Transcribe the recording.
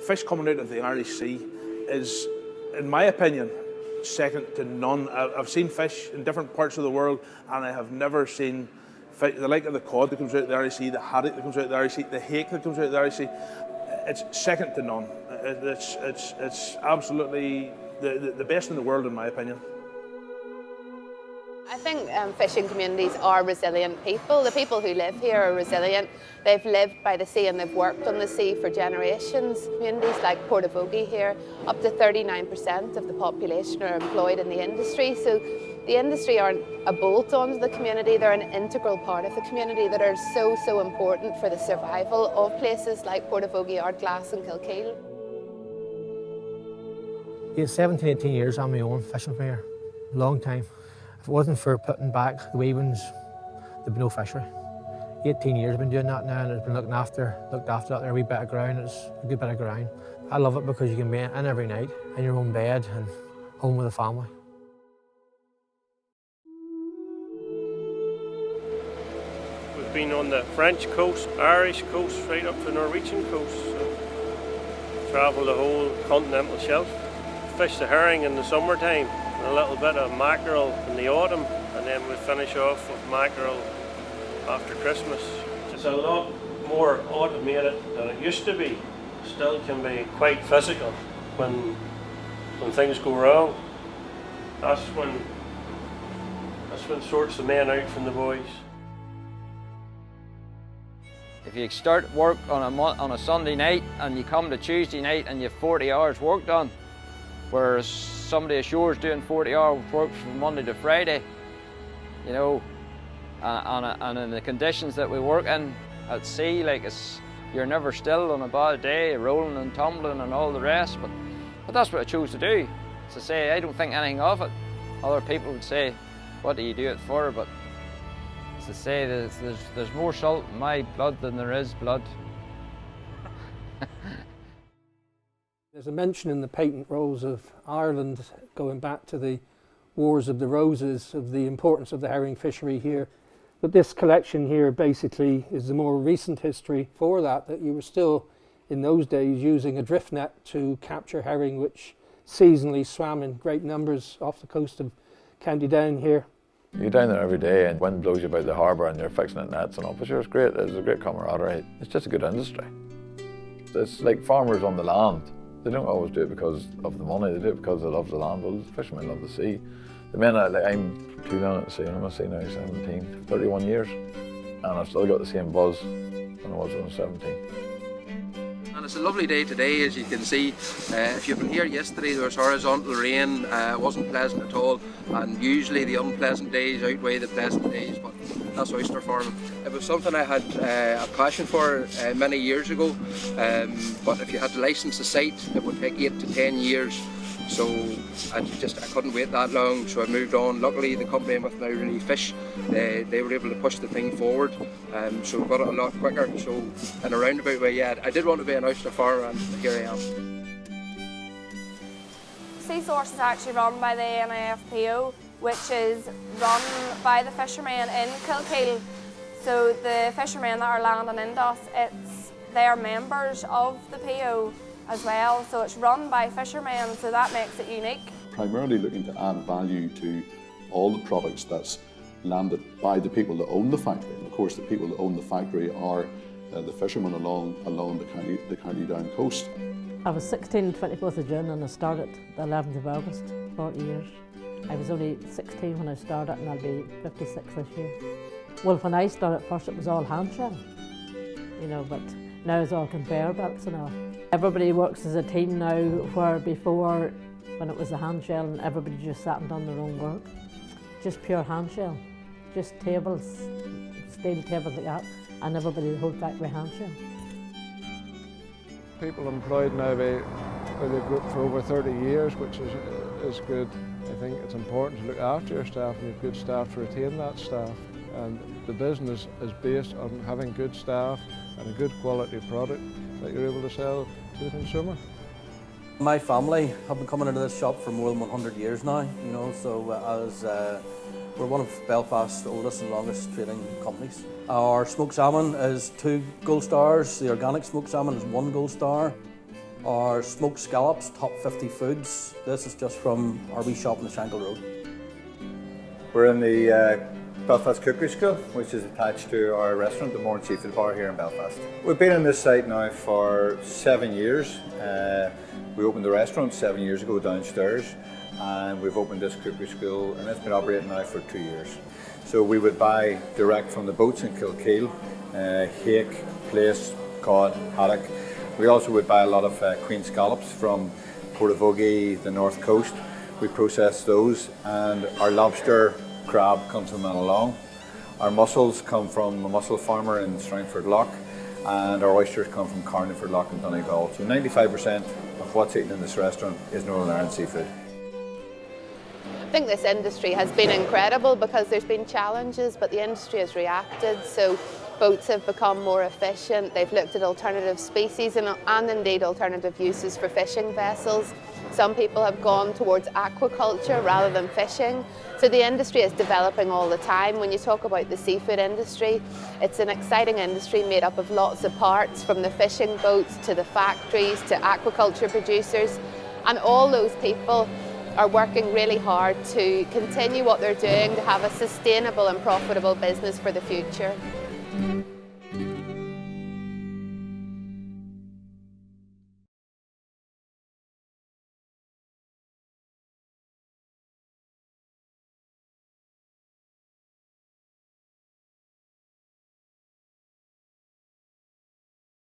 fish coming out of the Irish Sea is, in my opinion, second to none. I've seen fish in different parts of the world, and I have never seen fish, the like of the cod that comes out of the Irish Sea, the haddock that comes out of the Irish Sea, the hake that comes out of the Irish Sea. It's second to none. It's absolutely the best in the world, in my opinion. I think fishing communities are resilient people. The people who live here are resilient. They've lived by the sea and they've worked on the sea for generations. Communities like Portavogie here, up to 39% of the population are employed in the industry. So the industry aren't a bolt-on to the community, they're an integral part of the community that are so important for the survival of places like Portavogie, Ardglass and Kilkeel. Yeah, 17, 18 years on my own fishing from here, long time. If it wasn't for putting back the wee ones, there'd be no fishery. 18 years I've been doing that now, and it's been looked after that there wee bit of ground. It's a good bit of ground. I love it because you can be in every night, in your own bed and home with the family. We've been on the French coast, Irish coast, right up to the Norwegian coast. So travel the whole continental shelf. Fish the herring in the summertime, and a little bit of mackerel in the autumn, and then we finish off with mackerel after Christmas. It's a lot more automated than it used to be. Still can be quite physical when things go wrong. That's when sorts the men out from the boys. If you start work on a Sunday night and you come to Tuesday night and you've 40 hours work done, whereas somebody ashore is doing 40-hour work from Monday to Friday, you know, and in the conditions that we work in at sea, like you're never still on a bad day, rolling and tumbling and all the rest, but that's what I chose to do. To say, I don't think anything of it. Other people would say, what do you do it for? But to say there's more salt in my blood than there is blood. There's a mention in the patent rolls of Ireland, going back to the Wars of the Roses, of the importance of the herring fishery here. But this collection here basically is the more recent history for that you were still, in those days, using a drift net to capture herring, which seasonally swam in great numbers off the coast of County Down here. You're down there every day and wind blows you about the harbour and you're fixing it nets and all, but it's great, it's a great camaraderie. It's just a good industry. It's like farmers on the land. They don't always do it because of the money, they do it because they love the land. Well, the fishermen love the sea. The men, I'm too young at the sea, I'm at sea now, 17, 31 years, and I've still got the same buzz when I was when I was 17. And it's a lovely day today, as you can see. If you've been here yesterday, there was horizontal rain. It wasn't pleasant at all, and usually the unpleasant days outweigh the pleasant days, but that's oyster farming. It was something I had a passion for many years ago, but if you had to license the site, it would take 8 to 10 years. So I couldn't wait that long, so I moved on. Luckily, the company I'm with now, Rooney Fish, they were able to push the thing forward, so we got it a lot quicker. So in a roundabout way, yeah, I did want to be an oyster farmer, and here I am. Sea Source is actually run by the NIFPO, which is run by the fishermen in Kilkeel. So the fishermen that are landing into us, they are members of the PO as well, so it's run by fishermen, so that makes it unique. Primarily looking to add value to all the products that's landed by the people that own the factory. And of course, the people that own the factory are the fishermen along the County Down coast. I was 16 the 24th of June and I started the 11th of August, 40 years. I was only 16 when I started and I'll be 56 this year. Well, when I started first it was all hand shell, you know, but now it's all conveyor belts and all. Everybody works as a team now, where before, when it was the hand shell and everybody just sat and done their own work. Just pure hand shell, just tables, steel tables like that, and everybody, the whole factory hand shell. People employed now by the group for over 30 years, which is good. I think it's important to look after your staff and you have good staff to retain that staff. And the business is based on having good staff and a good quality product that you're able to sell to the consumer. My family have been coming into this shop for more than 100 years now, you know, so we're one of Belfast's oldest and longest trading companies. Our smoked salmon is 2 gold stars, the organic smoked salmon is 1 gold star. Our smoked scallops, top 50 foods. This is just from our wee shop on the Shankill Road. We're in the Belfast Cookery School, which is attached to our restaurant, the Moore and Seafood Bar here in Belfast. We've been on this site now for 7 years. We opened the restaurant 7 years ago downstairs, and we've opened this cookery school, and it's been operating now for 2 years. So we would buy direct from the boats in Kilkeel, hake, plaice, cod, haddock. We also would buy a lot of queen scallops from Portavogie, the north coast. We process those, and our lobster, crab comes from Along. Our mussels come from a mussel farmer in Strangford Lough, and our oysters come from Carniford Lough in Donegal. So 95% of what's eaten in this restaurant is Northern Ireland seafood. I think this industry has been incredible because there's been challenges, but the industry has reacted. So boats have become more efficient. They've looked at alternative species and indeed alternative uses for fishing vessels. Some people have gone towards aquaculture rather than fishing. So the industry is developing all the time. When you talk about the seafood industry, it's an exciting industry made up of lots of parts, from the fishing boats to the factories to aquaculture producers. And all those people are working really hard to continue what they're doing, to have a sustainable and profitable business for the future.